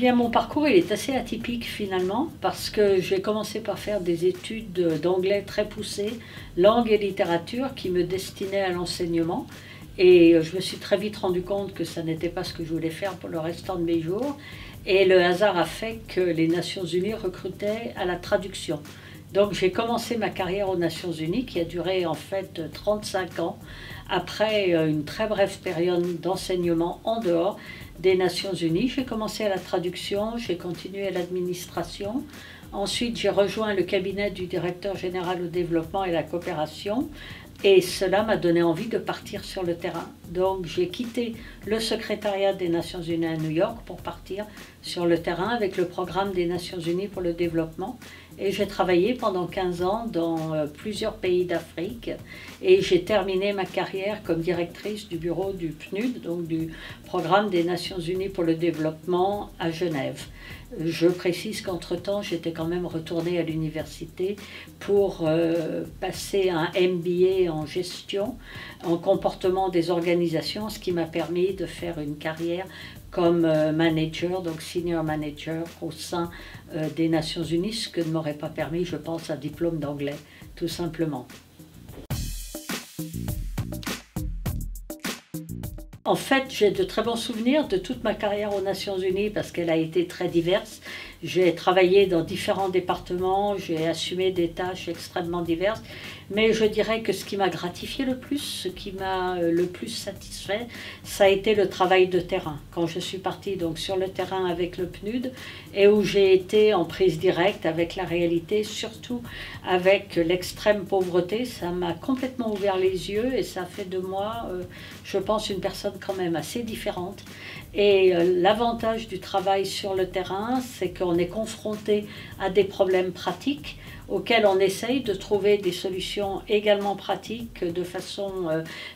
bien, mon parcours il est assez atypique finalement parce que j'ai commencé par faire des études d'anglais très poussées, langue et littérature qui me destinaient à l'enseignement. Et je me suis très vite rendu compte que ça n'était pas ce que je voulais faire pour le restant de mes jours. Et le hasard a fait que les Nations Unies recrutaient à la traduction. Donc j'ai commencé ma carrière aux Nations Unies qui a duré en fait 35 ans après une très brève période d'enseignement en dehors des Nations Unies. J'ai commencé à la traduction, j'ai continué à l'administration. Ensuite, j'ai rejoint le cabinet du directeur général au développement et la coopération. Et cela m'a donné envie de partir sur le terrain. Donc j'ai quitté le secrétariat des Nations Unies à New York pour partir sur le terrain avec le programme des Nations Unies pour le développement. Et j'ai travaillé pendant 15 ans dans plusieurs pays d'Afrique. Et j'ai terminé ma carrière comme directrice du bureau du PNUD, donc du programme des Nations Unies pour le développement à Genève. Je précise qu'entre-temps, j'étais quand même retournée à l'université pour passer un MBA en gestion, en comportement des organisations, ce qui m'a permis de faire une carrière comme manager, donc senior manager au sein des Nations Unies, ce que ne m'aurait pas permis, je pense, un diplôme d'anglais, tout simplement. En fait, j'ai de très bons souvenirs de toute ma carrière aux Nations Unies parce qu'elle a été très diverse. J'ai travaillé dans différents départements, j'ai assumé des tâches extrêmement diverses, mais je dirais que ce qui m'a gratifié le plus, ce qui m'a le plus satisfait, ça a été le travail de terrain. Quand je suis partie donc sur le terrain avec le PNUD et où j'ai été en prise directe avec la réalité, surtout avec l'extrême pauvreté, ça m'a complètement ouvert les yeux et ça fait de moi, je pense, une personne quand même assez différente. Et l'avantage du travail sur le terrain, c'est qu'on est confronté à des problèmes pratiques auxquels on essaye de trouver des solutions également pratiques de façon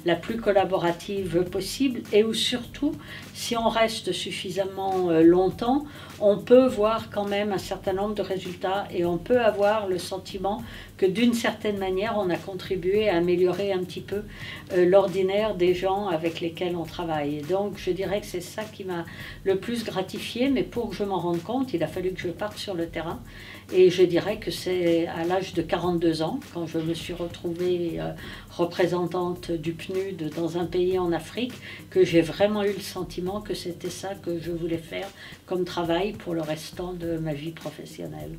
la plus collaborative possible et où surtout, si on reste suffisamment longtemps, on peut voir quand même un certain nombre de résultats et on peut avoir le sentiment que d'une certaine manière, on a contribué à améliorer un petit peu l'ordinaire des gens avec lesquels on travaille. Et donc, je dirais que c'est ça qui m'a le plus gratifié, mais pour que je m'en rende compte, il a fallu que je parte sur le terrain. Et je dirais que c'est à l'âge de 42 ans, quand je me suis retrouvée représentante du PNUD dans un pays en Afrique, que j'ai vraiment eu le sentiment que c'était ça que je voulais faire comme travail pour le restant de ma vie professionnelle.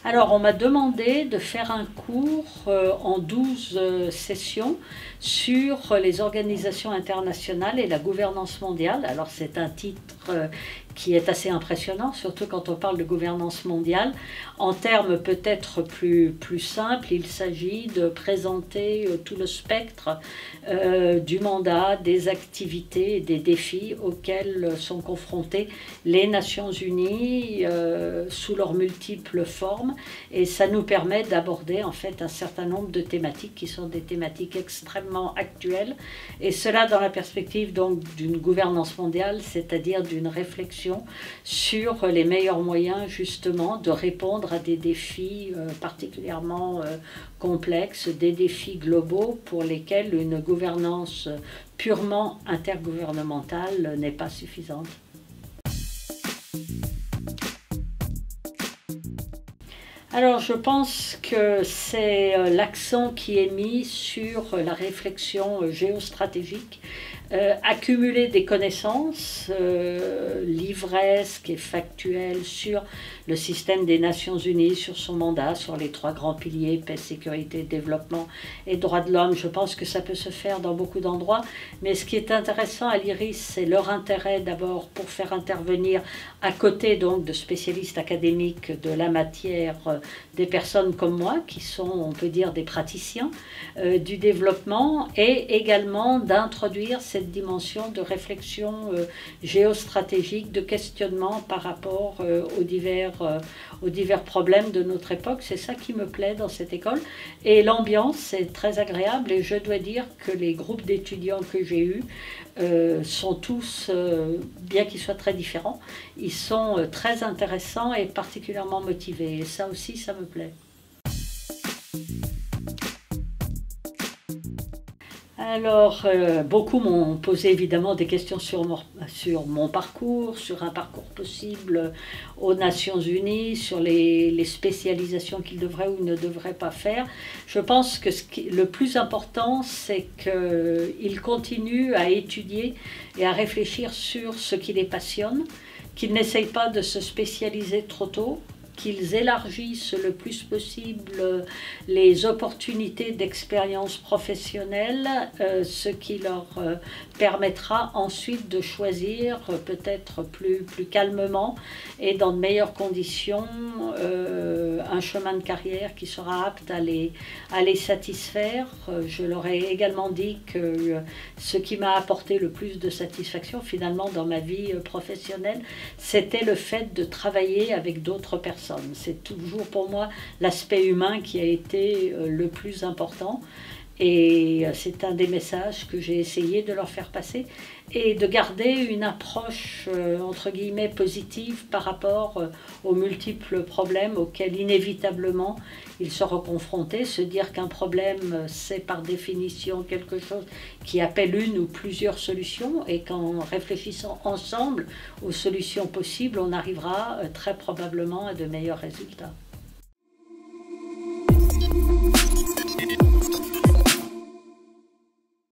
Alors, on m'a demandé de faire un cours en 12 sessions sur les organisations internationales et la gouvernance mondiale. Alors, c'est un titre qui est assez impressionnant, surtout quand on parle de gouvernance mondiale. En termes peut-être plus simples, il s'agit de présenter tout le spectre du mandat, des activités et des défis auxquels sont confrontées les Nations Unies sous leurs multiples formes. Et ça nous permet d'aborder en fait un certain nombre de thématiques qui sont des thématiques extrêmement actuelles. Et cela dans la perspective donc d'une gouvernance mondiale, c'est-à-dire d'une réflexion sur les meilleurs moyens justement de répondre à des défis particulièrement complexes, des défis globaux pour lesquels une gouvernance purement intergouvernementale n'est pas suffisante. Alors je pense que c'est l'accent qui est mis sur la réflexion géostratégique, accumuler des connaissances livresques et factuelles sur le système des Nations Unies, sur son mandat, sur les 3 grands piliers, paix, sécurité, développement et droits de l'homme. Je pense que ça peut se faire dans beaucoup d'endroits, mais ce qui est intéressant à l'IRIS, c'est leur intérêt d'abord pour faire intervenir à côté donc de spécialistes académiques de la matière, des personnes comme moi qui sont, on peut dire, des praticiens du développement et également d'introduire cette dimension de réflexion géostratégique, de questionnement par rapport aux divers problèmes de notre époque. C'est ça qui me plaît dans cette école. Et l'ambiance est très agréable et je dois dire que les groupes d'étudiants que j'ai eus sont tous, bien qu'ils soient très différents, ils sont très intéressants et particulièrement motivés. Et ça aussi, ça me plaît. Alors, beaucoup m'ont posé évidemment des questions sur mon parcours, sur un parcours possible aux Nations Unies, sur les spécialisations qu'ils devraient ou ne devraient pas faire. Je pense que le plus important, c'est qu'ils continuent à étudier et à réfléchir sur ce qui les passionne, qu'ils n'essayent pas de se spécialiser trop tôt, qu'ils élargissent le plus possible les opportunités d'expérience professionnelle, ce qui leur permettra ensuite de choisir peut-être plus calmement et dans de meilleures conditions un chemin de carrière qui sera apte à les satisfaire. Je leur ai également dit que ce qui m'a apporté le plus de satisfaction finalement dans ma vie professionnelle, c'était le fait de travailler avec d'autres personnes. C'est toujours pour moi l'aspect humain qui a été le plus important. Et c'est un des messages que j'ai essayé de leur faire passer et de garder une approche entre guillemets positive par rapport aux multiples problèmes auxquels inévitablement ils seront confrontés. Se dire qu'un problème c'est par définition quelque chose qui appelle une ou plusieurs solutions et qu'en réfléchissant ensemble aux solutions possibles, on arrivera très probablement à de meilleurs résultats.